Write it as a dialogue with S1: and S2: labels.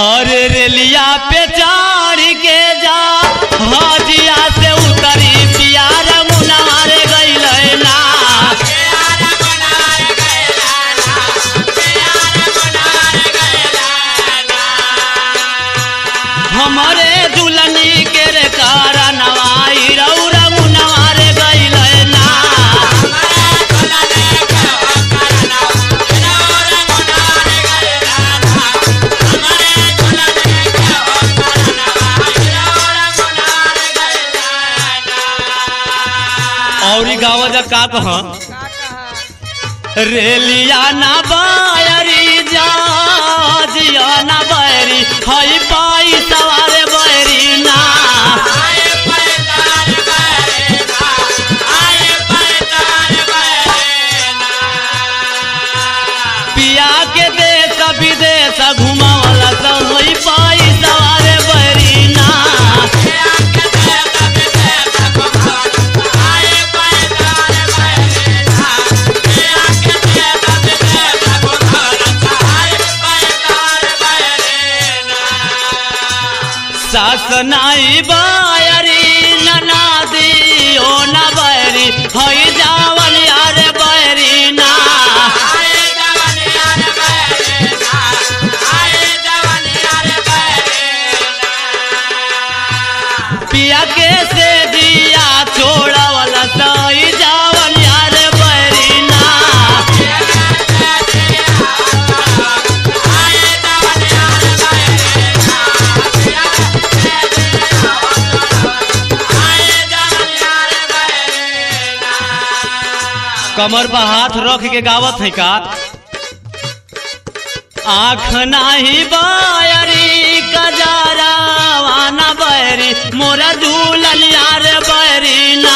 S1: और रेलिया पे चढ़ के जा हजिया से उतरी पिया रमुना रे गइल ना हमारे दुल्हनी के रे कारनवाई रऊ रमुना रे गइल ना और गावजा का कह रेलिया ना बायरी जा जिया ना बैरी हई पाई सवारे बैरी ना पिया के देश विदेश घुमावला सब हई पाई सवारे बैरी ना सास नाई बायरी ननादी ओ न बैरी हई जावन यार बैरी ना पिया के से दिया छोड़वला सई जावन यार बैरी ना कमर पर हाथ रख के गावत है का आँख नाही बायरी कजारा वाना बैरी मोरा झूलन यार बैरी ना